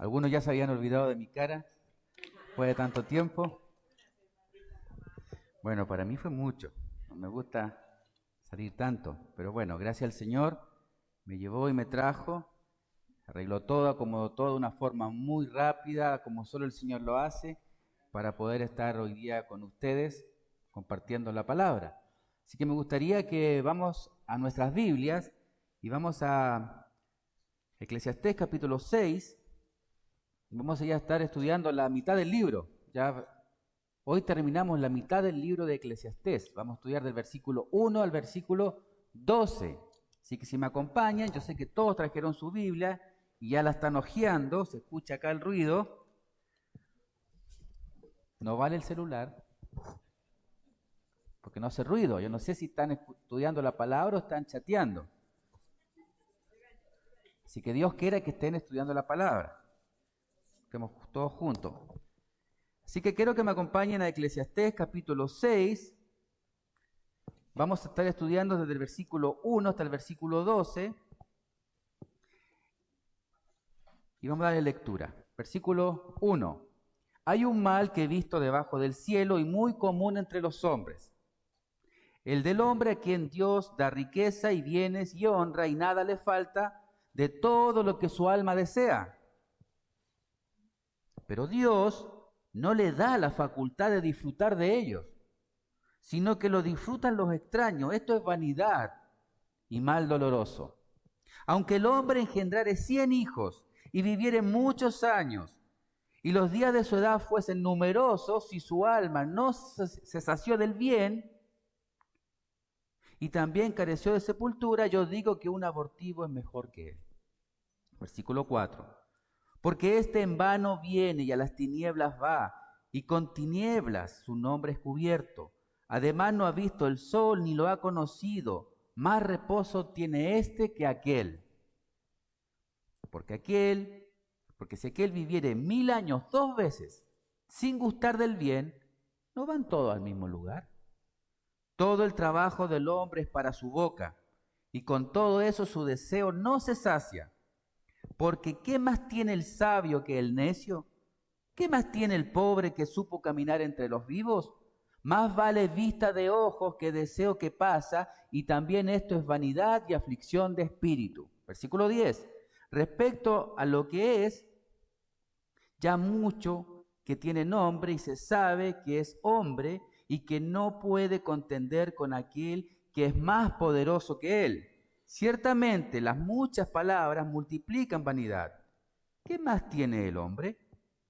Algunos ya se habían olvidado de mi cara después de tanto tiempo. Bueno, para mí fue mucho. No me gusta salir tanto, pero bueno, gracias al Señor me llevó y me trajo, arregló todo, acomodó todo de una forma muy rápida, como solo el Señor lo hace, para poder estar hoy día con ustedes compartiendo la palabra. Así que me gustaría que vamos a nuestras Biblias y vamos a Eclesiastés capítulo 6. Vamos a ya estar estudiando la mitad del libro. Ya hoy terminamos la mitad del libro de Eclesiastés. Vamos a estudiar del versículo 1 al versículo 12. Así que si me acompañan, yo sé que todos trajeron su Biblia y ya la están hojeando. Se escucha acá el ruido. No vale el celular, porque no hace ruido. Yo no sé si están estudiando la palabra o están chateando. Así que Dios quiera que estén estudiando la palabra. Estemos todos juntos. Así que quiero que me acompañen a Eclesiastés capítulo 6. Vamos a estar estudiando desde el versículo 1 hasta el versículo 12. Y vamos a darle lectura. Versículo 1. Hay un mal que he visto debajo del cielo y muy común entre los hombres. El del hombre a quien Dios da riqueza y bienes y honra y nada le falta de todo lo que su alma desea. Pero Dios no le da la facultad de disfrutar de ellos, sino que lo disfrutan los extraños. Esto es vanidad y mal doloroso. Aunque el hombre engendrare 100 hijos y viviere muchos años, y los días de su edad fuesen numerosos, y su alma no se sació del bien, y también careció de sepultura, yo digo que un abortivo es mejor que él. Versículo 4. Porque éste en vano viene y a las tinieblas va, y con tinieblas su nombre es cubierto. Además no ha visto el sol ni lo ha conocido. Más reposo tiene éste que aquel. Porque si aquel viviere 1000 años 2 veces, sin gustar del bien, ¿no van todos al mismo lugar? Todo el trabajo del hombre es para su boca, y con todo eso su deseo no se sacia. Porque ¿qué más tiene el sabio que el necio? ¿Qué más tiene el pobre que supo caminar entre los vivos? Más vale vista de ojos que deseo que pasa, y también esto es vanidad y aflicción de espíritu. Versículo 10. Respecto a lo que es, ya mucho que tiene nombre y se sabe que es hombre y que no puede contender con aquel que es más poderoso que él. Ciertamente las muchas palabras multiplican vanidad. ¿Qué más tiene el hombre?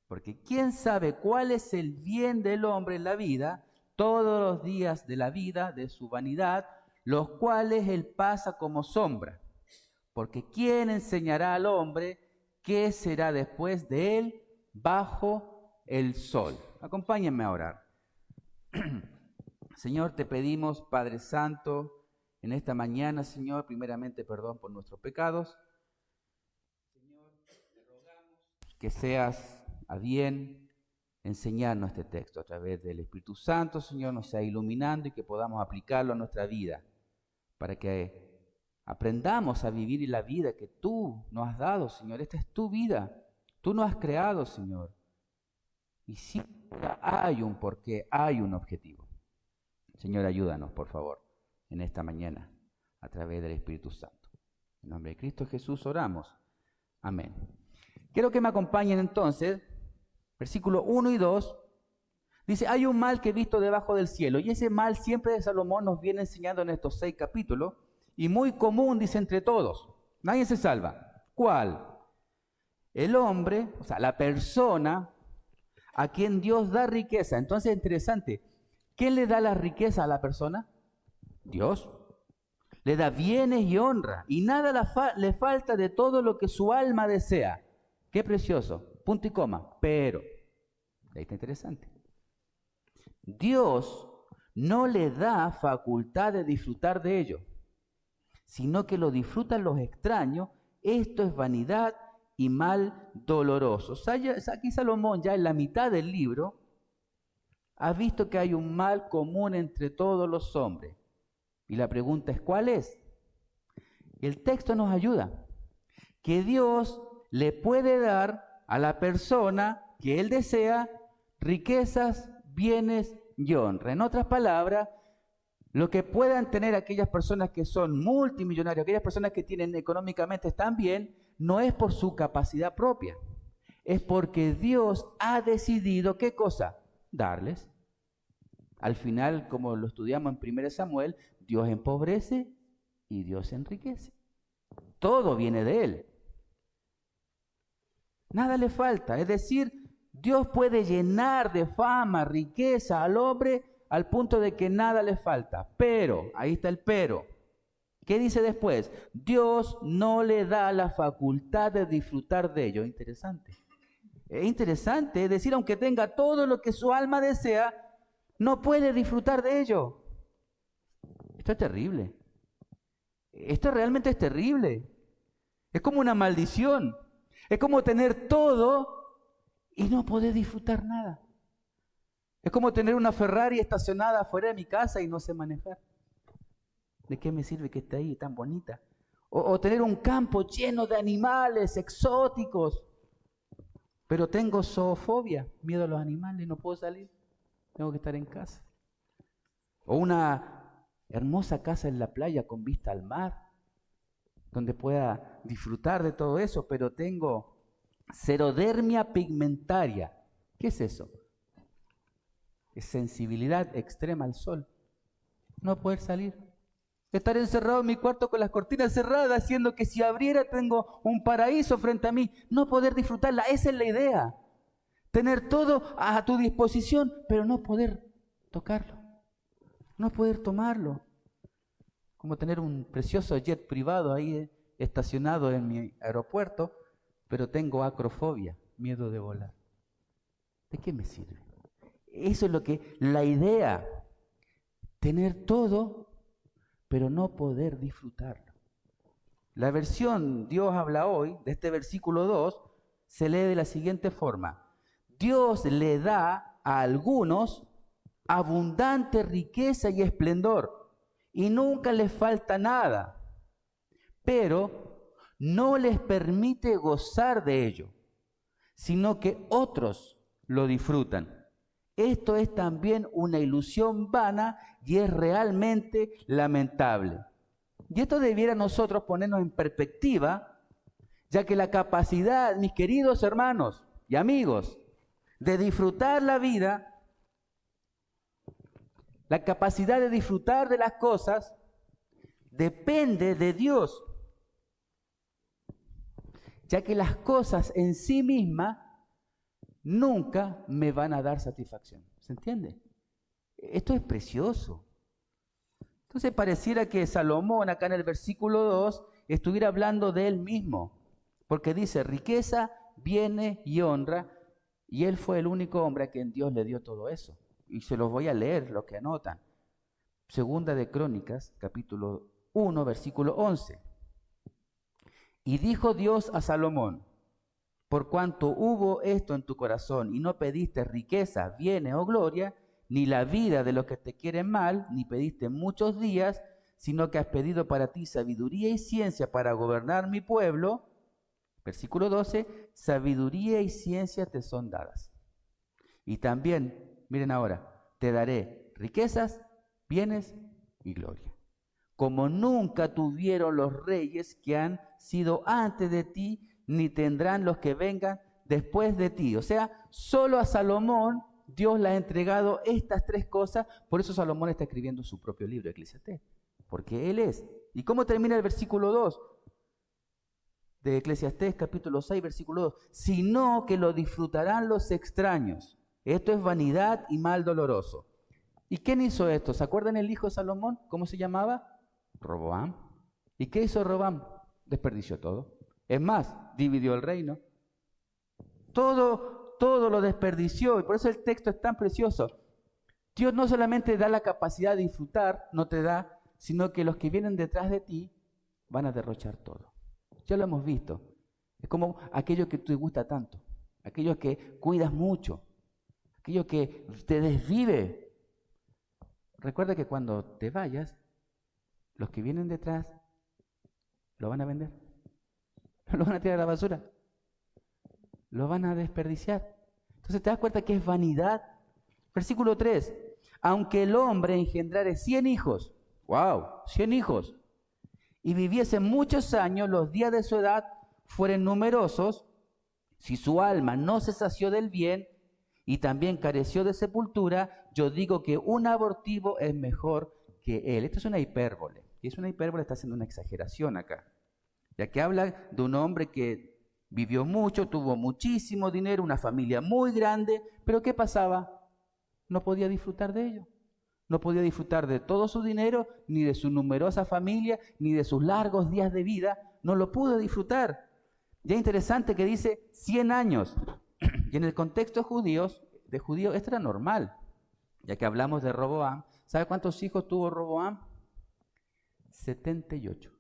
Porque ¿quién sabe cuál es el bien del hombre en la vida, todos los días de la vida, de su vanidad, los cuales él pasa como sombra? Porque ¿quién enseñará al hombre qué será después de él bajo el sol? Acompáñenme a orar. Señor, te pedimos, Padre Santo, en esta mañana, Señor, primeramente perdón por nuestros pecados. Señor, te rogamos que seas a bien enseñarnos este texto a través del Espíritu Santo, Señor, nos sea iluminando y que podamos aplicarlo a nuestra vida, para que aprendamos a vivir la vida que tú nos has dado, Señor. Esta es tu vida, tú nos has creado, Señor. Y siempre hay un porqué, hay un objetivo. Señor, ayúdanos, por favor, en esta mañana, a través del Espíritu Santo. En nombre de Cristo Jesús oramos. Amén. Quiero que me acompañen entonces, versículos 1 y 2. Dice, hay un mal que he visto debajo del cielo. Y ese mal siempre de Salomón nos viene enseñando en estos 6 capítulos. Y muy común, dice, entre todos. Nadie se salva. ¿Cuál? El hombre, o sea, la persona a quien Dios da riqueza. Entonces, interesante. ¿Quién le da la riqueza a la persona? Dios. Le da bienes y honra. Y nada le falta de todo lo que su alma desea. Qué precioso. Punto y coma. Pero, ahí está interesante. Dios no le da facultad de disfrutar de ello, sino que lo disfrutan los extraños. Esto es vanidad y mal doloroso. Aquí Salomón, ya en la mitad del libro, ha visto que hay un mal común entre todos los hombres. Y la pregunta es, ¿cuál es? El texto nos ayuda. Que Dios le puede dar a la persona que él desea riquezas, bienes y honra. En otras palabras, lo que puedan tener aquellas personas que son multimillonarias, aquellas personas que tienen económicamente están bien, no es por su capacidad propia, es porque Dios ha decidido, ¿qué cosa? Darles. Al final, como lo estudiamos en 1 Samuel, Dios empobrece y Dios enriquece. Todo viene de Él. Nada le falta. Es decir, Dios puede llenar de fama, riqueza al hombre al punto de que nada le falta. Pero, ahí está el pero. ¿Qué dice después? Dios no le da la facultad de disfrutar de ello. Interesante. Es interesante, es decir, aunque tenga todo lo que su alma desea, no puede disfrutar de ello. Esto es terrible. Esto realmente es terrible. Es como una maldición. Es como tener todo y no poder disfrutar nada. Es como tener una Ferrari estacionada afuera de mi casa y no sé manejar. ¿De qué me sirve que esté ahí tan bonita? O tener un campo lleno de animales exóticos. Pero tengo zoofobia, miedo a los animales, no puedo salir. Tengo que estar en casa. O una hermosa casa en la playa con vista al mar, donde pueda disfrutar de todo eso, pero tengo xerodermia pigmentaria. ¿Qué es eso? Es sensibilidad extrema al sol. No poder salir. Estar encerrado en mi cuarto con las cortinas cerradas, haciendo que si abriera tengo un paraíso frente a mí. No poder disfrutarla, esa es la idea. Tener todo a tu disposición, pero no poder tocarlo. No poder tomarlo. Como tener un precioso jet privado ahí estacionado en mi aeropuerto, pero tengo acrofobia, miedo de volar. ¿De qué me sirve? Eso es lo que, la idea, tener todo, pero no poder disfrutarlo. La versión Dios habla hoy, de este versículo 2, se lee de la siguiente forma. Dios le da a algunos abundante riqueza y esplendor, y nunca les falta nada, pero no les permite gozar de ello, sino que otros lo disfrutan. Esto es también una ilusión vana y es realmente lamentable. Y esto debiera nosotros ponernos en perspectiva, ya que la capacidad, mis queridos hermanos y amigos, de disfrutar la vida, la capacidad de disfrutar de las cosas, depende de Dios, ya que las cosas en sí mismas nunca me van a dar satisfacción. ¿Se entiende? Esto es precioso. Entonces pareciera que Salomón acá en el versículo 2 estuviera hablando de él mismo, porque dice riqueza, bienes y honra, y él fue el único hombre a quien Dios le dio todo eso. Y se los voy a leer, los que anotan. Segunda de Crónicas, capítulo 1, versículo 11. Y dijo Dios a Salomón, por cuanto hubo esto en tu corazón y no pediste riqueza, bienes o gloria, ni la vida de los que te quieren mal, ni pediste muchos días, sino que has pedido para ti sabiduría y ciencia para gobernar mi pueblo. Versículo 12, sabiduría y ciencia te son dadas. Y también, miren ahora, te daré riquezas, bienes y gloria, como nunca tuvieron los reyes que han sido antes de ti, ni tendrán los que vengan después de ti. O sea, solo a Salomón Dios le ha entregado estas tres cosas. Por eso Salomón está escribiendo su propio libro, Eclesiastés, porque él es. ¿Y cómo termina el versículo 2 de Eclesiastés capítulo 6, versículo 2? Sino que lo disfrutarán los extraños. Esto es vanidad y mal doloroso. ¿Y quién hizo esto? ¿Se acuerdan el hijo de Salomón? ¿Cómo se llamaba? Roboam. ¿Y qué hizo Roboam? Desperdició todo. Es más, dividió el reino. Todo lo desperdició, y por eso el texto es tan precioso. Dios no solamente da la capacidad de disfrutar, no te da, sino que los que vienen detrás de ti van a derrochar todo. Ya lo hemos visto. Es como aquello que te gusta tanto, aquello que cuidas mucho, aquello que te desvive. Recuerda que cuando te vayas, los que vienen detrás lo van a vender. Lo van a tirar a la basura. lo van a desperdiciar. Entonces te das cuenta que es vanidad. Versículo 3. Aunque el hombre engendrare 100 hijos, wow, 100 hijos, y viviese muchos años, los días de su edad fueren numerosos, si su alma no se sació del bien y también careció de sepultura, yo digo que un abortivo es mejor que él. Esto es una hipérbole. Y es una hipérbole, está haciendo una exageración acá. Ya que habla de un hombre que vivió mucho, tuvo muchísimo dinero, una familia muy grande, pero ¿qué pasaba? No podía disfrutar de ello. No podía disfrutar de todo su dinero, ni de su numerosa familia, ni de sus largos días de vida. No lo pudo disfrutar. Ya interesante que dice 100 años. Y en el contexto de judíos, esto era normal. Ya que hablamos de Roboam. ¿Sabe cuántos hijos tuvo Roboam? 78.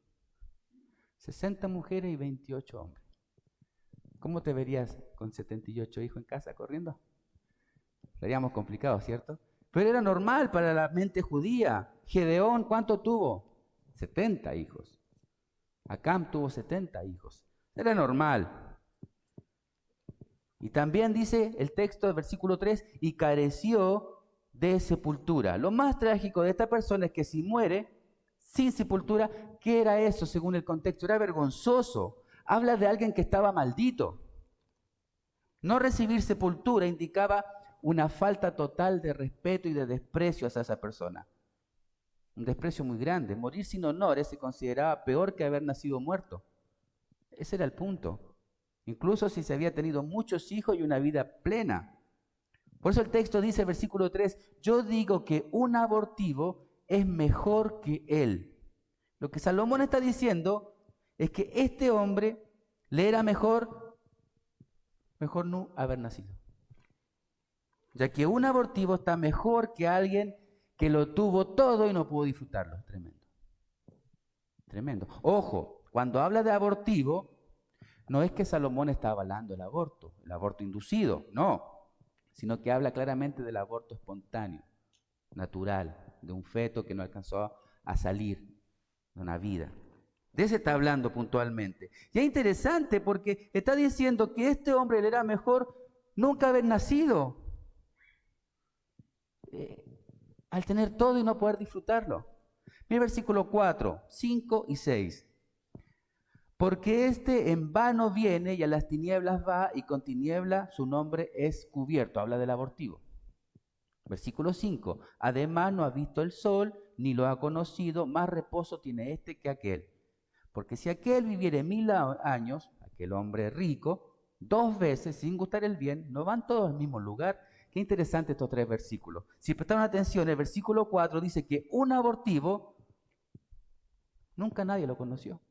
60 mujeres y 28 hombres. ¿Cómo te verías con 78 hijos en casa corriendo? Seríamos complicados, ¿cierto? Pero era normal para la mente judía. Gedeón, ¿cuánto tuvo? 70 hijos. Acam tuvo 70 hijos. Era normal. Y también dice el texto del versículo 3, y careció de sepultura. Lo más trágico de esta persona es que si muere sin sepultura, ¿qué era eso según el contexto? Era vergonzoso. Habla de alguien que estaba maldito. No recibir sepultura indicaba una falta total de respeto y de desprecio hacia esa persona. Un desprecio muy grande. Morir sin honores se consideraba peor que haber nacido muerto. Ese era el punto. Incluso si se había tenido muchos hijos y una vida plena. Por eso el texto dice, versículo 3, yo digo que un abortivo es mejor que él. Lo que Salomón está diciendo es que este hombre le era mejor no haber nacido. Ya que un abortivo está mejor que alguien que lo tuvo todo y no pudo disfrutarlo. Tremendo. Tremendo. Ojo, cuando habla de abortivo, no es que Salomón está avalando el aborto inducido, no, sino que habla claramente del aborto espontáneo, natural, de un feto que no alcanzó a salir de una vida. De ese está hablando puntualmente. Y es interesante porque está diciendo que este hombre le era mejor nunca haber nacido, al tener todo y no poder disfrutarlo. Mira versículo 4, 5 y 6. Porque en vano viene y a las tinieblas va y con tiniebla su nombre es cubierto. Habla del abortivo. Versículo 5. Además no ha visto el sol ni lo ha conocido, más reposo tiene este que aquel. Porque si aquel viviere 1000 años, aquel hombre rico, 2 veces sin gustar el bien, no van todos al mismo lugar. Qué interesante estos 3 versículos. Si prestaron atención, el versículo 4 dice que un abortivo, nunca nadie lo conoció.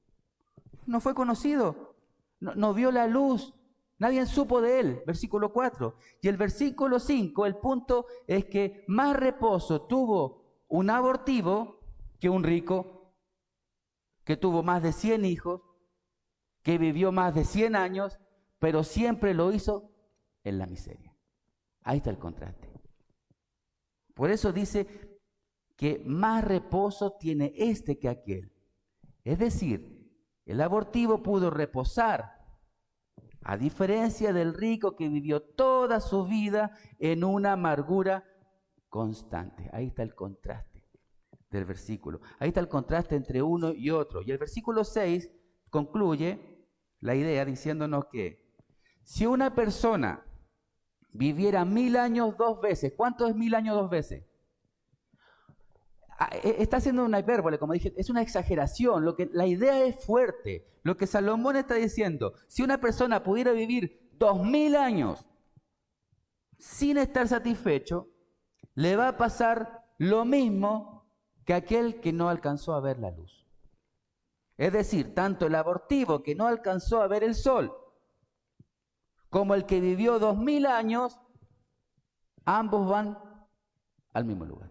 No fue conocido, no vio la luz, nadie supo de él, versículo 4. Y el versículo 5, el punto es que más reposo tuvo un abortivo que un rico, que tuvo más de 100 hijos, que vivió más de 100 años, pero siempre lo hizo en la miseria. Ahí está el contraste. Por eso dice que más reposo tiene este que aquel. Es decir, el abortivo pudo reposar, a diferencia del rico que vivió toda su vida en una amargura constante. Ahí está el contraste del versículo. Ahí está el contraste entre uno y otro. Y el versículo 6 concluye la idea diciéndonos que si una persona viviera 1000 años 2 veces, ¿cuánto es 1000 años 2 veces? Está haciendo una hipérbole, como dije, es una exageración. La idea es fuerte. Lo que Salomón está diciendo, si una persona pudiera vivir 2000 años sin estar satisfecho, le va a pasar lo mismo que aquel que no alcanzó a ver la luz. Es decir, tanto el abortivo que no alcanzó a ver el sol, como el que vivió 2000 años, ambos van al mismo lugar.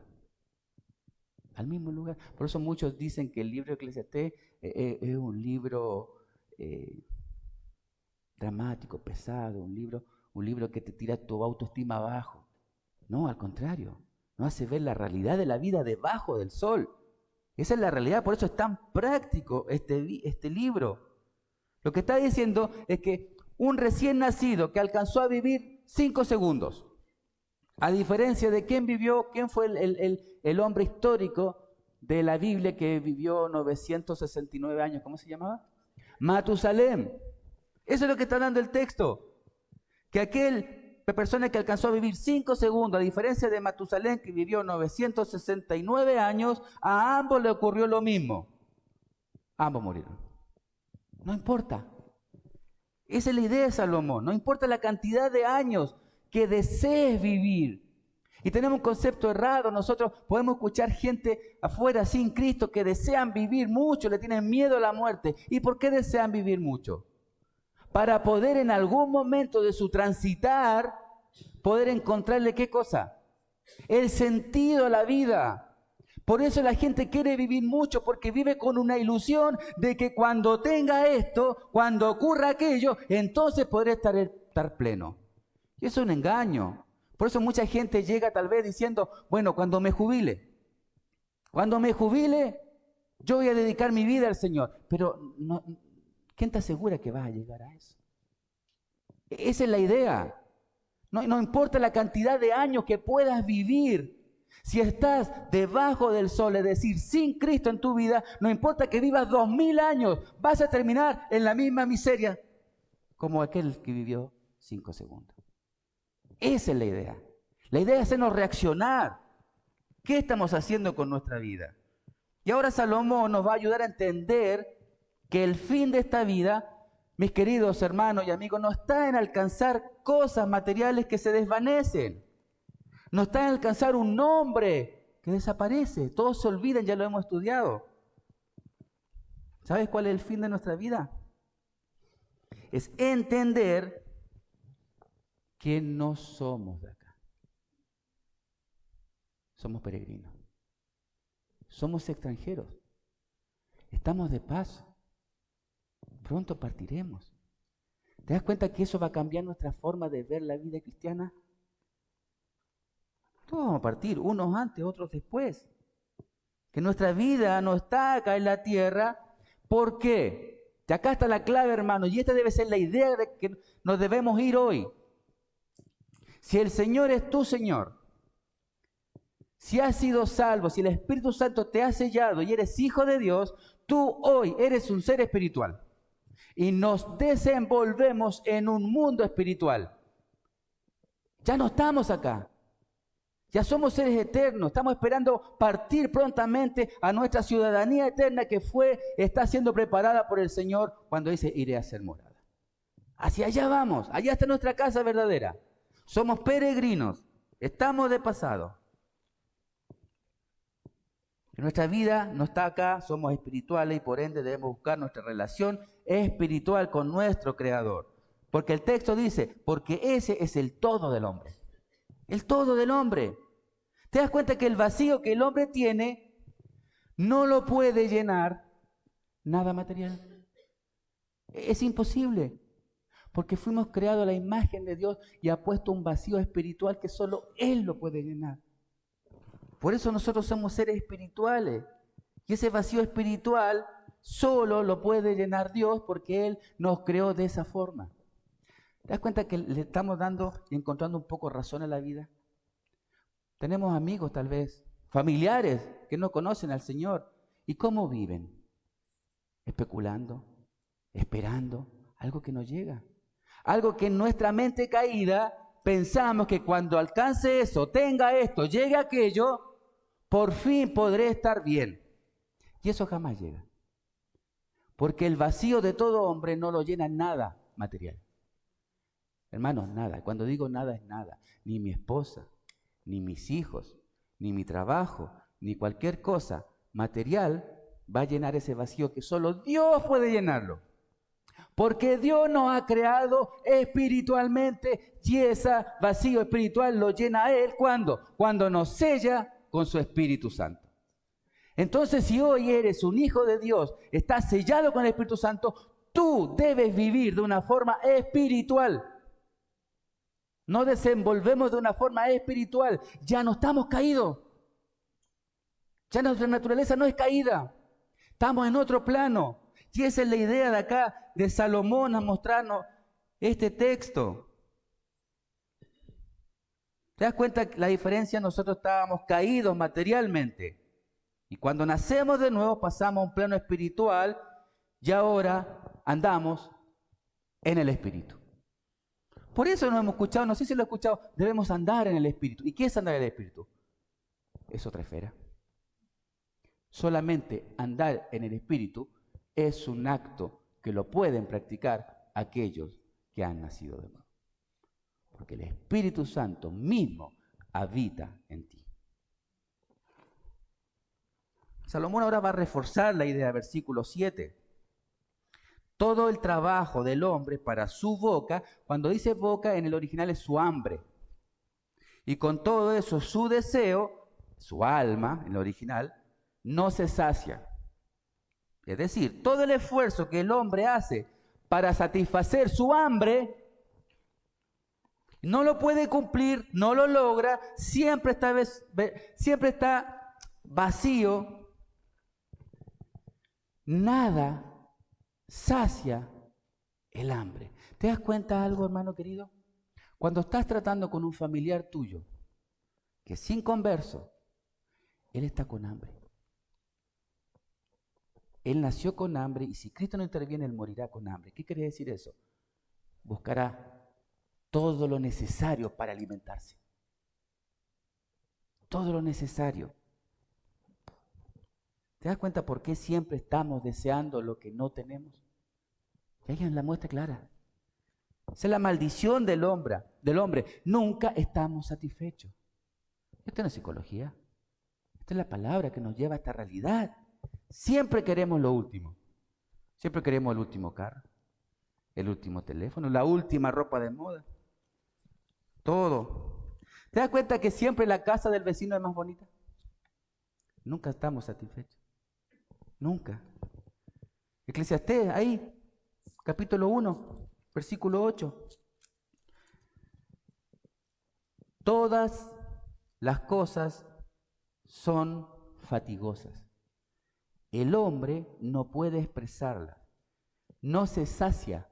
Al mismo lugar. Por eso muchos dicen que el libro de Eclesiastés es un libro dramático, pesado, un libro que te tira tu autoestima abajo. No, al contrario, nos hace ver la realidad de la vida debajo del sol. Esa es la realidad, por eso es tan práctico este libro. Lo que está diciendo es que un recién nacido que alcanzó a vivir 5 segundos. A diferencia de quién fue el hombre histórico de la Biblia que vivió 969 años. ¿Cómo se llamaba? Matusalén. Eso es lo que está dando el texto. Que la persona que alcanzó a vivir 5 segundos, a diferencia de Matusalén que vivió 969 años, a ambos le ocurrió lo mismo. Ambos murieron. No importa. Esa es la idea de Salomón. No importa la cantidad de años que desees vivir. Y tenemos un concepto errado. Nosotros podemos escuchar gente afuera sin Cristo que desean vivir mucho, le tienen miedo a la muerte. ¿Y por qué desean vivir mucho? Para poder en algún momento de su transitar, poder encontrarle ¿qué cosa? El sentido a la vida. Por eso la gente quiere vivir mucho, porque vive con una ilusión de que cuando tenga esto, cuando ocurra aquello, entonces podré estar pleno. Y eso es un engaño. Por eso mucha gente llega tal vez diciendo, bueno, cuando me jubile, yo voy a dedicar mi vida al Señor. Pero no, ¿quién te asegura que vas a llegar a eso? Esa es la idea. No importa la cantidad de años que puedas vivir. Si estás debajo del sol, es decir, sin Cristo en tu vida, no importa que vivas 2000 años, vas a terminar en la misma miseria como aquel que vivió 5 segundos. Esa es la idea. La idea es hacernos reaccionar. ¿Qué estamos haciendo con nuestra vida? Y ahora Salomón nos va a ayudar a entender que el fin de esta vida, mis queridos hermanos y amigos, no está en alcanzar cosas materiales que se desvanecen. No está en alcanzar un nombre que desaparece. Todos se olvidan, ya lo hemos estudiado. ¿Sabes cuál es el fin de nuestra vida? Es entender que no somos de acá. Somos peregrinos. Somos extranjeros. Estamos de paso. Pronto partiremos. ¿Te das cuenta que eso va a cambiar nuestra forma de ver la vida cristiana? Todos vamos a partir, unos antes, otros después. Que nuestra vida no está acá en la tierra. ¿Por qué? Y acá está la clave, hermano, y esta debe ser la idea de que nos debemos ir hoy. Si el Señor es tu Señor, si has sido salvo, si el Espíritu Santo te ha sellado y eres hijo de Dios, tú hoy eres un ser espiritual. Y nos desenvolvemos en un mundo espiritual. Ya no estamos acá. Ya somos seres eternos, estamos esperando partir prontamente a nuestra ciudadanía eterna que está siendo preparada por el Señor cuando dice, iré a ser morada. Hacia allá vamos, allá está nuestra casa verdadera. Somos peregrinos, estamos de pasado. Nuestra vida no está acá, somos espirituales y por ende debemos buscar nuestra relación espiritual con nuestro Creador. Porque el texto dice, porque ese es el todo del hombre. El todo del hombre. ¿Te das cuenta que el vacío que el hombre tiene no lo puede llenar nada material? Es imposible. Porque fuimos creados a la imagen de Dios y ha puesto un vacío espiritual que solo Él lo puede llenar. Por eso nosotros somos seres espirituales. Y ese vacío espiritual solo lo puede llenar Dios porque Él nos creó de esa forma. ¿Te das cuenta que le estamos dando y encontrando un poco razón a la vida? Tenemos amigos tal vez, familiares que no conocen al Señor. ¿Y cómo viven? Especulando, esperando algo que no llega. Algo que en nuestra mente caída pensamos que cuando alcance eso, tenga esto, llegue aquello, por fin podré estar bien. Y eso jamás llega. Porque el vacío de todo hombre no lo llena nada material. Hermanos, nada. Cuando digo nada es nada. Ni mi esposa, ni mis hijos, ni mi trabajo, ni cualquier cosa material va a llenar ese vacío que solo Dios puede llenarlo. Porque Dios nos ha creado espiritualmente y ese vacío espiritual lo llena a Él. ¿Cuándo? Cuando nos sella con su Espíritu Santo. Entonces, si hoy eres un hijo de Dios, estás sellado con el Espíritu Santo, tú debes vivir de una forma espiritual. Nos desenvolvemos de una forma espiritual. Ya no estamos caídos. Ya nuestra naturaleza no es caída. Estamos en otro plano. Y esa es la idea de acá de Salomón a mostrarnos este texto. ¿Te das cuenta la diferencia? Nosotros estábamos caídos materialmente. Y cuando nacemos de nuevo pasamos a un plano espiritual y ahora andamos en el Espíritu. Por eso no hemos escuchado, no sé si lo he escuchado, debemos andar en el Espíritu. ¿Y qué es andar en el Espíritu? Es otra esfera. Solamente andar en el Espíritu es un acto que lo pueden practicar aquellos que han nacido de nuevo. Porque el Espíritu Santo mismo habita en ti. Salomón ahora va a reforzar la idea, versículo 7. Todo el trabajo del hombre para su boca, cuando dice boca en el original es su hambre. Y con todo eso su deseo, su alma en el original, no se sacia. Es decir, todo el esfuerzo que el hombre hace para satisfacer su hambre, no lo puede cumplir, no lo logra, siempre está vacío. Nada sacia el hambre. ¿Te das cuenta de algo, hermano querido? Cuando estás tratando con un familiar tuyo, que es inconverso, él está con hambre. Él nació con hambre y si Cristo no interviene, él morirá con hambre. ¿Qué quiere decir eso? Buscará todo lo necesario para alimentarse. Todo lo necesario. ¿Te das cuenta por qué siempre estamos deseando lo que no tenemos? Y ahí es la muestra clara. Esa es la maldición del hombre. Nunca estamos satisfechos. Esto no es psicología. Esta es la palabra que nos lleva a esta realidad. Siempre queremos lo último. Siempre queremos el último carro, el último teléfono, la última ropa de moda. Todo. ¿Te das cuenta que siempre la casa del vecino es más bonita? Nunca estamos satisfechos. Nunca. Eclesiastés, ahí, capítulo 1, versículo 8. Todas las cosas son fatigosas. El hombre no puede expresarlas. No se sacia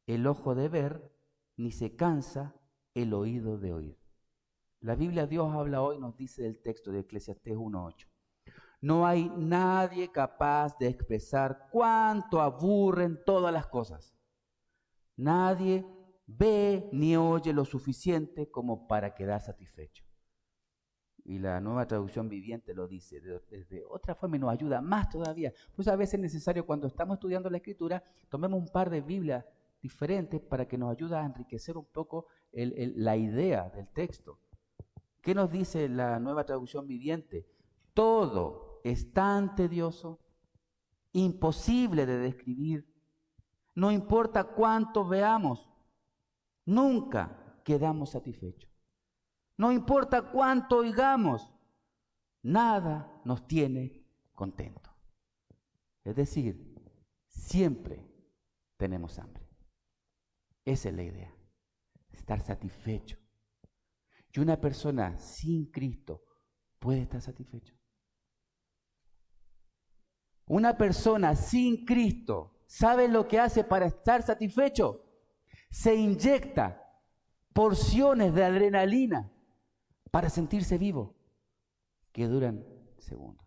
el ojo de ver, ni se cansa el oído de oír. La Biblia, Dios habla hoy, nos dice del texto de Eclesiastés 1:8. No hay nadie capaz de expresar cuánto aburren todas las cosas. Nadie ve ni oye lo suficiente como para quedar satisfecho. Y la Nueva Traducción Viviente lo dice de otra forma y nos ayuda más todavía. Pues a veces es necesario cuando estamos estudiando la Escritura, tomemos un par de Biblias diferentes para que nos ayude a enriquecer un poco la idea del texto. ¿Qué nos dice la Nueva Traducción Viviente? Todo es tan tedioso, imposible de describir. No importa cuánto veamos, nunca quedamos satisfechos. No importa cuánto oigamos, nada nos tiene contento. Es decir, siempre tenemos hambre. Esa es la idea, estar satisfecho. Y una persona sin Cristo puede estar satisfecho. Una persona sin Cristo, ¿sabe lo que hace para estar satisfecho? Se inyecta porciones de adrenalina para sentirse vivo, que duran segundos.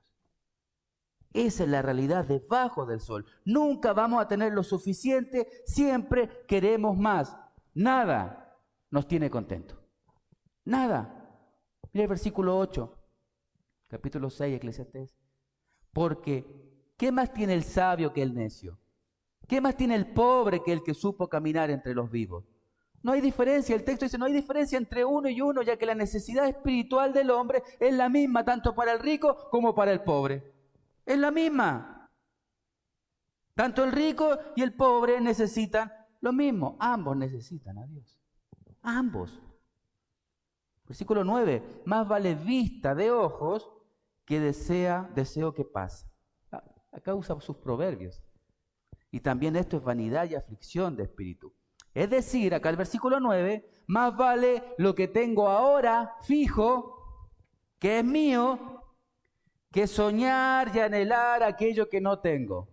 Esa es la realidad debajo del sol. Nunca vamos a tener lo suficiente, siempre queremos más. Nada nos tiene contento. Nada. Mira el versículo 8, capítulo 6, Eclesiastés. Porque, ¿qué más tiene el sabio que el necio? ¿Qué más tiene el pobre que el que supo caminar entre los vivos? No hay diferencia, el texto dice, no hay diferencia entre uno y uno, ya que la necesidad espiritual del hombre es la misma, tanto para el rico como para el pobre. Es la misma. Tanto el rico y el pobre necesitan lo mismo. Ambos necesitan a Dios. Ambos. Versículo 9. Más vale vista de ojos que deseo que pase. Acá usa sus proverbios. Y también esto es vanidad y aflicción de espíritu. Es decir, acá el versículo 9, más vale lo que tengo ahora fijo, que es mío, que soñar y anhelar aquello que no tengo.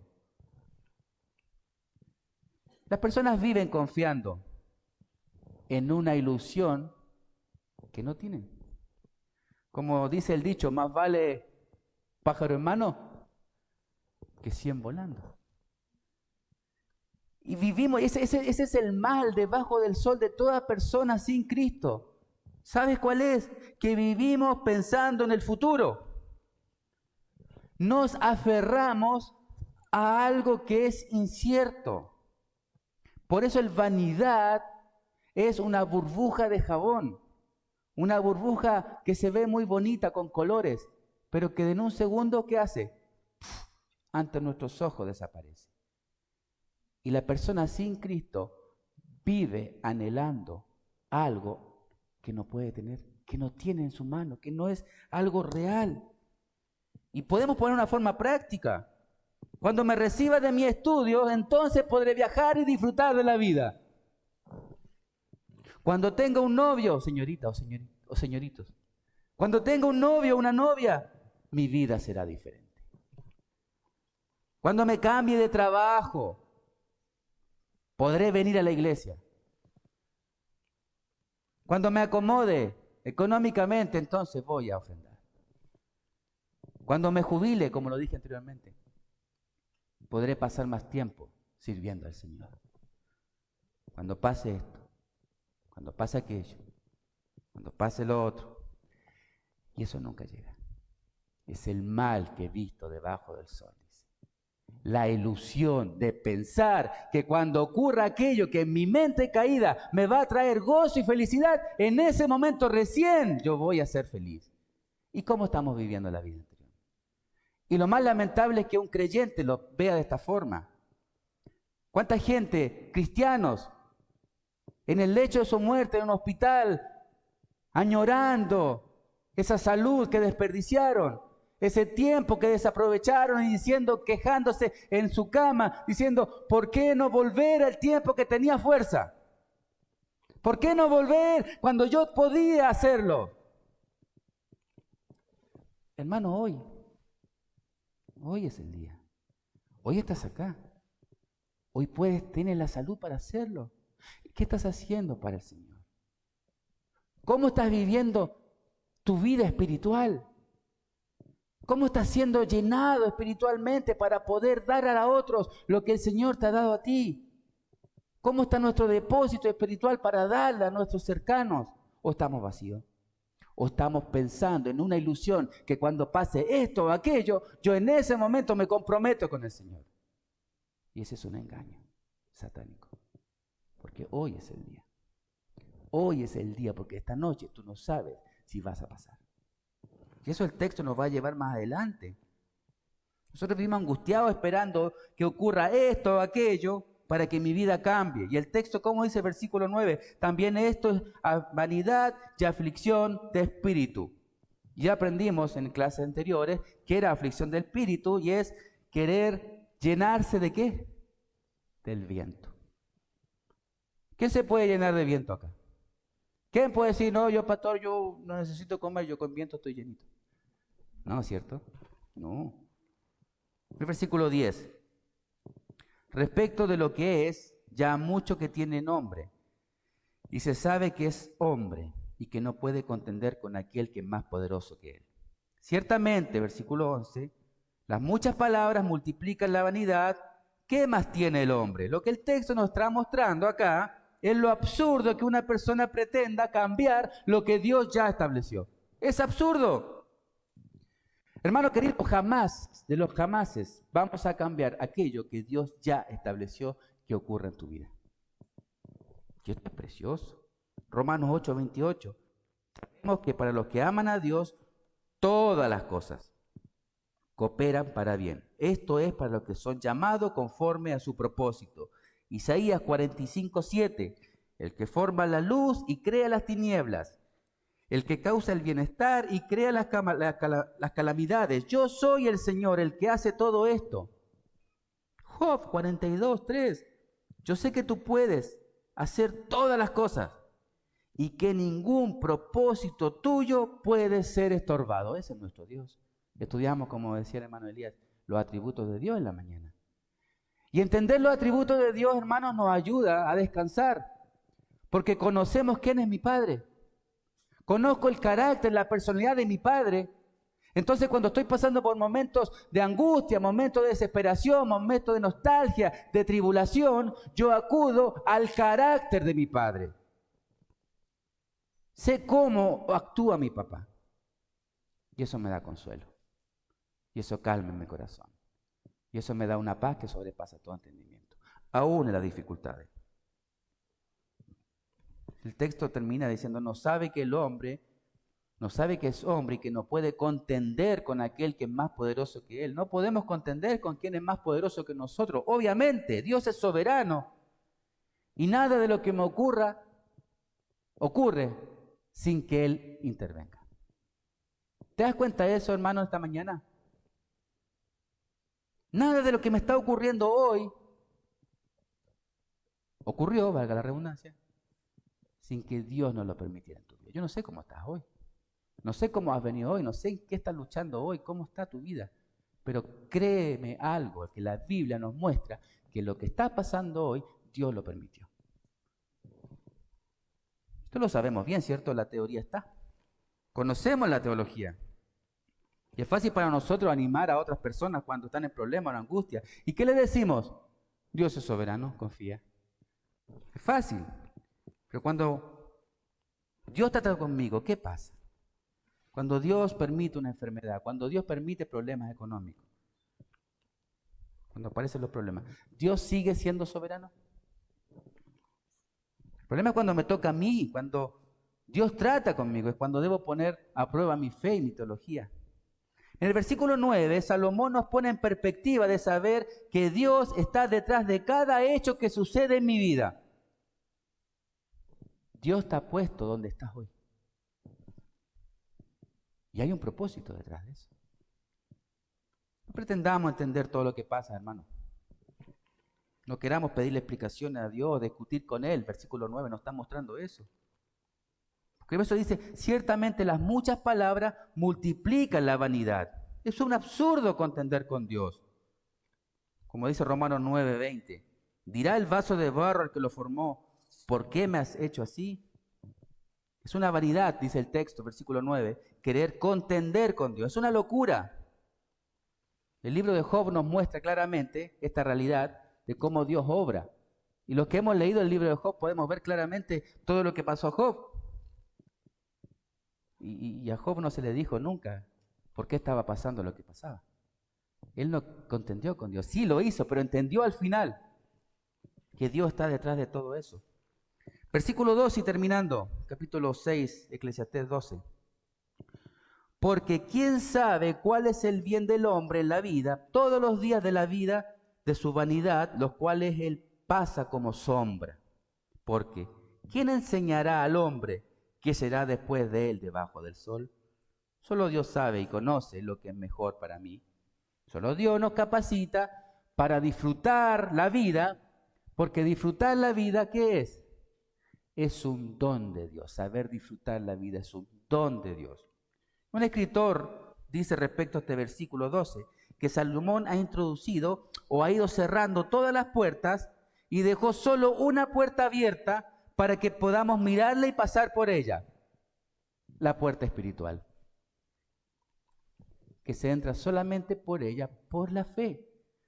Las personas viven confiando en una ilusión que no tienen. Como dice el dicho, más vale pájaro en mano que 100 volando. Y vivimos, ese es el mal debajo del sol de toda persona sin Cristo. ¿Sabes cuál es? Que vivimos pensando en el futuro. Nos aferramos a algo que es incierto. Por eso el vanidad es una burbuja de jabón. Una burbuja que se ve muy bonita con colores, pero que en un segundo, ¿qué hace? Ante nuestros ojos desaparece. Y la persona sin Cristo vive anhelando algo que no puede tener, que no tiene en su mano, que no es algo real. Y podemos poner una forma práctica. Cuando me reciba de mi estudio, entonces podré viajar y disfrutar de la vida. Cuando tenga un novio, señorita o señoritos, cuando tenga un novio o una novia, mi vida será diferente. Cuando me cambie de trabajo, podré venir a la iglesia. Cuando me acomode económicamente, entonces voy a ofrendar. Cuando me jubile, como lo dije anteriormente, podré pasar más tiempo sirviendo al Señor. Cuando pase esto, cuando pase aquello, cuando pase lo otro, y eso nunca llega. Es el mal que he visto debajo del sol. La ilusión de pensar que cuando ocurra aquello que en mi mente caída me va a traer gozo y felicidad, en ese momento recién yo voy a ser feliz. ¿Y cómo estamos viviendo la vida anterior? Y lo más lamentable es que un creyente lo vea de esta forma. ¿Cuánta gente, cristianos, en el lecho de su muerte, en un hospital, añorando esa salud que desperdiciaron? Ese tiempo que desaprovecharon y quejándose en su cama, diciendo, ¿por qué no volver al tiempo que tenía fuerza? ¿Por qué no volver cuando yo podía hacerlo? Hermano, hoy es el día. Hoy estás acá. Hoy tienes la salud para hacerlo. ¿Qué estás haciendo para el Señor? ¿Cómo estás viviendo tu vida espiritual? ¿Cómo estás siendo llenado espiritualmente para poder dar a otros lo que el Señor te ha dado a ti? ¿Cómo está nuestro depósito espiritual para darle a nuestros cercanos? ¿O estamos vacíos? ¿O estamos pensando en una ilusión que cuando pase esto o aquello, yo en ese momento me comprometo con el Señor? Y ese es un engaño satánico. Porque hoy es el día. Hoy es el día porque esta noche tú no sabes si vas a pasar. Y eso el texto nos va a llevar más adelante. Nosotros vivimos angustiados esperando que ocurra esto o aquello para que mi vida cambie. Y el texto, como dice el versículo 9, también esto es vanidad y aflicción de espíritu. Ya aprendimos en clases anteriores que era aflicción de espíritu y es querer llenarse ¿de qué? Del viento. ¿Quién se puede llenar de viento acá? ¿Quién puede decir, no, yo pastor, yo no necesito comer, yo con viento estoy llenito? No, ¿cierto? No. El versículo 10. Respecto de lo que es, ya mucho que tiene nombre, y se sabe que es hombre, y que no puede contender con aquel que es más poderoso que él. Ciertamente, versículo 11, las muchas palabras multiplican la vanidad. ¿Qué más tiene el hombre? Lo que el texto nos está mostrando acá es lo absurdo que una persona pretenda cambiar lo que Dios ya estableció. Es absurdo. Hermano querido, jamás, de los jamases, vamos a cambiar aquello que Dios ya estableció que ocurra en tu vida. Y esto es precioso. Romanos 8:28. Sabemos que para los que aman a Dios, todas las cosas cooperan para bien. Esto es para los que son llamados conforme a su propósito. Isaías 45:7. El que forma la luz y crea las tinieblas. El que causa el bienestar y crea las calamidades. Yo soy el Señor, el que hace todo esto. Job 42:3. Yo sé que tú puedes hacer todas las cosas y que ningún propósito tuyo puede ser estorbado. Ese es nuestro Dios. Estudiamos, como decía el hermano Elías, los atributos de Dios en la mañana. Y entender los atributos de Dios, hermanos, nos ayuda a descansar, porque conocemos quién es mi Padre. Conozco el carácter, la personalidad de mi Padre. Entonces, cuando estoy pasando por momentos de angustia, momentos de desesperación, momentos de nostalgia, de tribulación, yo acudo al carácter de mi Padre. Sé cómo actúa mi papá. Y eso me da consuelo. Y eso calma mi corazón. Y eso me da una paz que sobrepasa todo entendimiento, aún en las dificultades. El texto termina diciendo, no sabe que es hombre y que no puede contender con aquel que es más poderoso que él. No podemos contender con quien es más poderoso que nosotros. Obviamente, Dios es soberano. Y nada de lo que me ocurre sin que Él intervenga. ¿Te das cuenta de eso, hermano, esta mañana? Nada de lo que me está ocurriendo hoy ocurrió, valga la redundancia, sin que Dios nos lo permitiera en tu vida. Yo no sé cómo estás hoy. No sé cómo has venido hoy, no sé en qué estás luchando hoy, cómo está tu vida. Pero créeme algo, que la Biblia nos muestra que lo que está pasando hoy, Dios lo permitió. Esto lo sabemos bien, ¿cierto? La teoría está. Conocemos la teología. Y es fácil para nosotros animar a otras personas cuando están en problemas o en angustia. ¿Y qué le decimos? Dios es soberano, confía. Es fácil. Pero cuando Dios trata conmigo, ¿qué pasa? Cuando Dios permite una enfermedad, cuando Dios permite problemas económicos, cuando aparecen los problemas, ¿Dios sigue siendo soberano? El problema es cuando me toca a mí, cuando Dios trata conmigo, es cuando debo poner a prueba mi fe y mi teología. En el versículo 9, Salomón nos pone en perspectiva de saber que Dios está detrás de cada hecho que sucede en mi vida. Dios está puesto donde estás hoy. Y hay un propósito detrás de eso. No pretendamos entender todo lo que pasa, hermano. No queramos pedirle explicaciones a Dios, discutir con Él. Versículo 9 nos está mostrando eso. Porque eso dice, ciertamente las muchas palabras multiplican la vanidad. Es un absurdo contender con Dios. Como dice Romanos 9:20, dirá el vaso de barro al que lo formó, ¿por qué me has hecho así? Es una vanidad, dice el texto, versículo 9, querer contender con Dios. Es una locura. El libro de Job nos muestra claramente esta realidad de cómo Dios obra. Y los que hemos leído el libro de Job podemos ver claramente todo lo que pasó a Job. Y a Job no se le dijo nunca por qué estaba pasando lo que pasaba. Él no contendió con Dios. Sí lo hizo, pero entendió al final que Dios está detrás de todo eso. Versículo 2 y terminando, capítulo 6, Eclesiastés 12. Porque ¿quién sabe cuál es el bien del hombre en la vida, todos los días de la vida de su vanidad, los cuales él pasa como sombra? Porque ¿quién enseñará al hombre qué será después de él debajo del sol? Solo Dios sabe y conoce lo que es mejor para mí. Solo Dios nos capacita para disfrutar la vida, porque disfrutar la vida, ¿qué es? Es un don de Dios. Saber disfrutar la vida es un don de Dios. Un escritor dice respecto a este versículo 12, que Salomón ha introducido o ha ido cerrando todas las puertas y dejó solo una puerta abierta para que podamos mirarla y pasar por ella. La puerta espiritual. Que se entra solamente por ella, por la fe.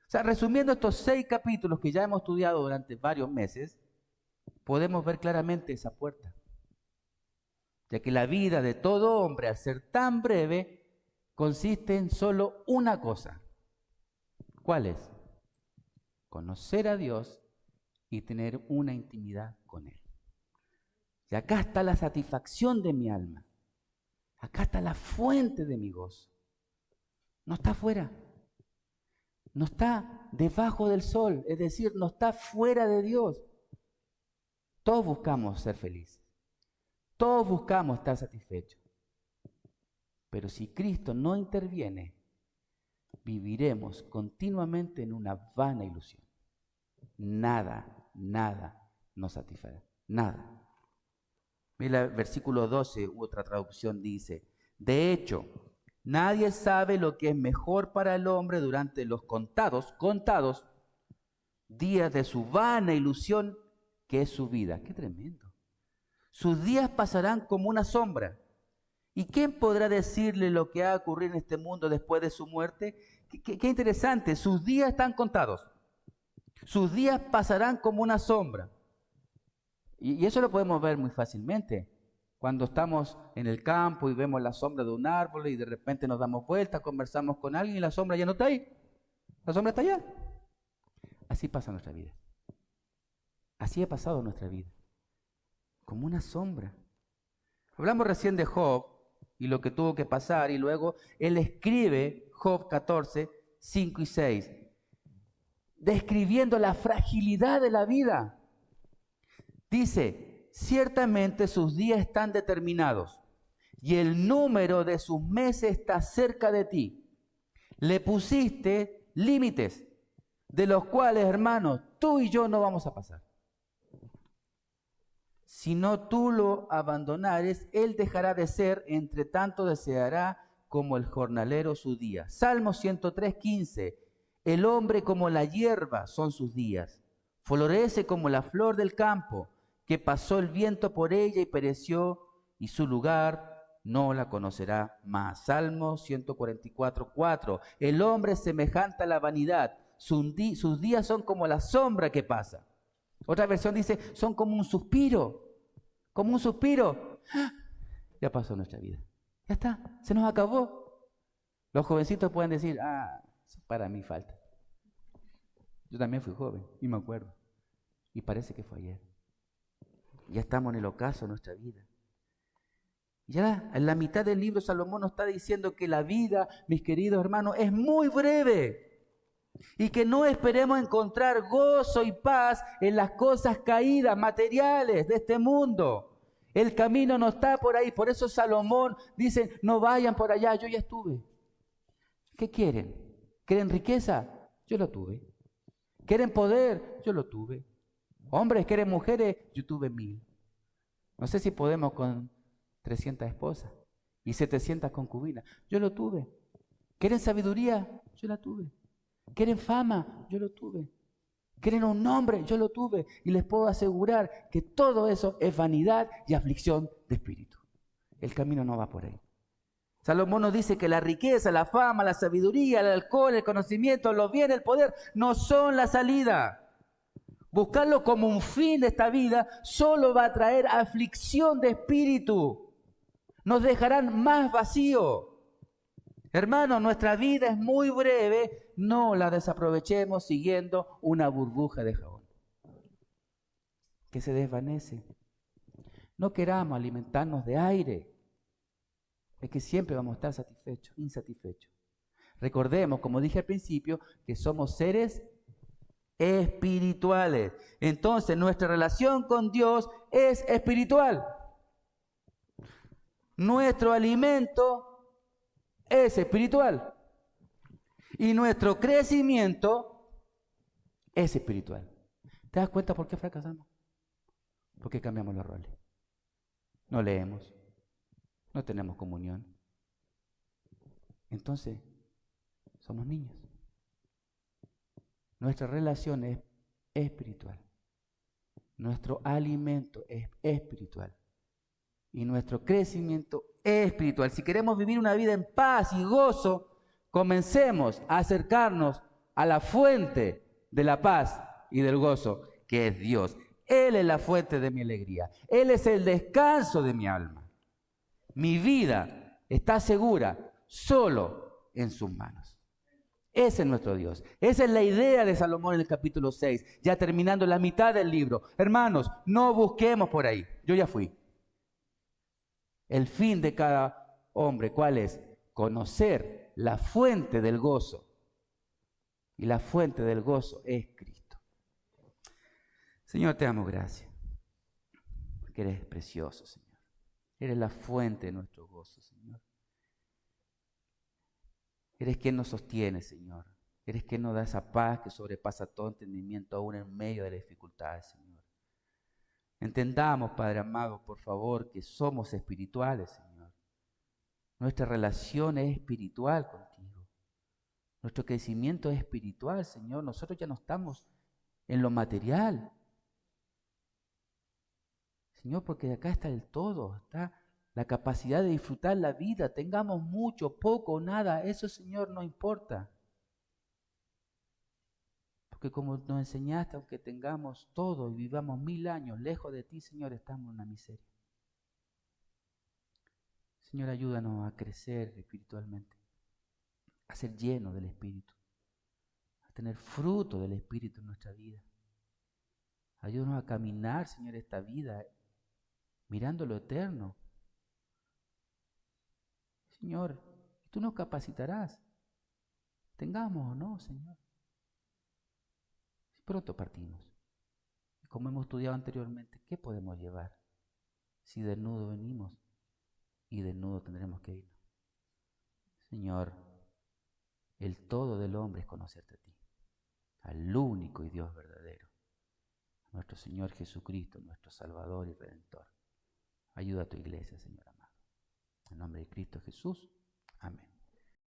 O sea, resumiendo estos 6 capítulos que ya hemos estudiado durante varios meses, podemos ver claramente esa puerta. Ya que la vida de todo hombre, al ser tan breve, consiste en solo una cosa. ¿Cuál es? Conocer a Dios y tener una intimidad con Él. Y acá está la satisfacción de mi alma. Acá está la fuente de mi gozo. No está afuera. No está debajo del sol. Es decir, no está fuera de Dios. Todos buscamos ser felices. Todos buscamos estar satisfechos. Pero si Cristo no interviene, viviremos continuamente en una vana ilusión. Nada nos satisfará. Nada. Mira el versículo 12, otra traducción dice, de hecho, nadie sabe lo que es mejor para el hombre durante los contados días de su vana ilusión que es su vida. ¡Qué tremendo! Sus días pasarán como una sombra. ¿Y quién podrá decirle lo que ha ocurrido en este mundo después de su muerte? Qué interesante, sus días están contados. Sus días pasarán como una sombra. Y eso lo podemos ver muy fácilmente. Cuando estamos en el campo y vemos la sombra de un árbol y de repente nos damos vuelta, conversamos con alguien y la sombra ya no está ahí. La sombra está allá. Así pasa nuestra vida. Así ha pasado nuestra vida. Como una sombra. Hablamos recién de Job y lo que tuvo que pasar, y luego él escribe Job 14, 5 y 6, describiendo la fragilidad de la vida. Dice, ciertamente sus días están determinados y el número de sus meses está cerca de ti. Le pusiste límites, de los cuales, hermanos, tú y yo no vamos a pasar. Si no tú lo abandonares, él dejará de ser, entre tanto deseará como el jornalero su día. Salmo 103, 15. El hombre como la hierba son sus días. Florece como la flor del campo, que pasó el viento por ella y pereció, y su lugar no la conocerá más. Salmo 144, 4. El hombre es semejante a la vanidad. Sus días son como la sombra que pasa. Otra versión dice, son como un suspiro. Como un suspiro. Ya pasó nuestra vida. Ya está, se nos acabó. Los jovencitos pueden decir, para mí falta. Yo también fui joven y me acuerdo. Y parece que fue ayer. Ya estamos en el ocaso de nuestra vida. Ya en la mitad del libro Salomón nos está diciendo que la vida, mis queridos hermanos, es muy breve. Y que no esperemos encontrar gozo y paz en las cosas caídas, materiales de este mundo. El camino no está por ahí. Por eso Salomón dice, no vayan por allá, yo ya estuve. ¿Qué quieren? ¿Quieren riqueza? Yo lo tuve. ¿Quieren poder? Yo lo tuve. Hombres, ¿quieren mujeres? Yo tuve 1000. No sé si podemos con 300 esposas y 700 concubinas. Yo lo tuve. ¿Quieren sabiduría? Yo la tuve. ¿Quieren fama? Yo lo tuve. ¿Quieren un nombre? Yo lo tuve. Y les puedo asegurar que todo eso es vanidad y aflicción de espíritu. El camino no va por ahí. Salomón nos dice que la riqueza, la fama, la sabiduría, el alcohol, el conocimiento, los bienes, el poder, no son la salida. Buscarlo como un fin de esta vida solo va a traer aflicción de espíritu. Nos dejarán más vacíos. Hermanos, nuestra vida es muy breve, no la desaprovechemos siguiendo una burbuja de jabón que se desvanece. No queramos alimentarnos de aire, es que siempre vamos a estar satisfechos, insatisfechos. Recordemos, como dije al principio, que somos seres espirituales. Entonces, nuestra relación con Dios es espiritual. Nuestro alimento es espiritual. Y nuestro crecimiento es espiritual. ¿Te das cuenta por qué fracasamos? Porque cambiamos los roles. No leemos. No tenemos comunión. Entonces, somos niños. Nuestra relación es espiritual. Nuestro alimento es espiritual. Y nuestro crecimiento es espiritual. Si queremos vivir una vida en paz y gozo, comencemos a acercarnos a la fuente de la paz y del gozo, que es Dios. Él es la fuente de mi alegría. Él es el descanso de mi alma. Mi vida está segura solo en sus manos. Ese es nuestro Dios. Esa es la idea de Salomón en el capítulo 6, ya terminando la mitad del libro. Hermanos, no busquemos por ahí. Yo ya fui. El fin de cada hombre, ¿cuál es? Conocer la fuente del gozo. Y la fuente del gozo es Cristo. Señor, te damos gracias. Porque eres precioso, Señor. Eres la fuente de nuestro gozo, Señor. Eres quien nos sostiene, Señor. Eres quien nos da esa paz que sobrepasa todo entendimiento, aún en medio de las dificultades, Señor. Entendamos, Padre amado, por favor, que somos espirituales, Señor. Nuestra relación es espiritual contigo. Nuestro crecimiento es espiritual, Señor. Nosotros ya no estamos en lo material. Señor, porque acá está el todo, está la capacidad de disfrutar la vida, tengamos mucho, poco, nada, eso, Señor, no importa. Porque como nos enseñaste, aunque tengamos todo y vivamos 1000 años lejos de ti, Señor, estamos en una miseria. Señor, ayúdanos a crecer espiritualmente, a ser llenos del Espíritu, a tener fruto del Espíritu en nuestra vida. Ayúdanos a caminar, Señor, esta vida mirando lo eterno. Señor, tú nos capacitarás, tengamos o no, Señor. Pronto partimos. Y como hemos estudiado anteriormente, ¿qué podemos llevar? Si desnudo venimos y desnudo tendremos que irnos. Señor, el todo del hombre es conocerte a ti, al único y Dios verdadero, nuestro Señor Jesucristo, nuestro Salvador y Redentor. Ayuda a tu iglesia, Señor amado. En nombre de Cristo Jesús. Amén.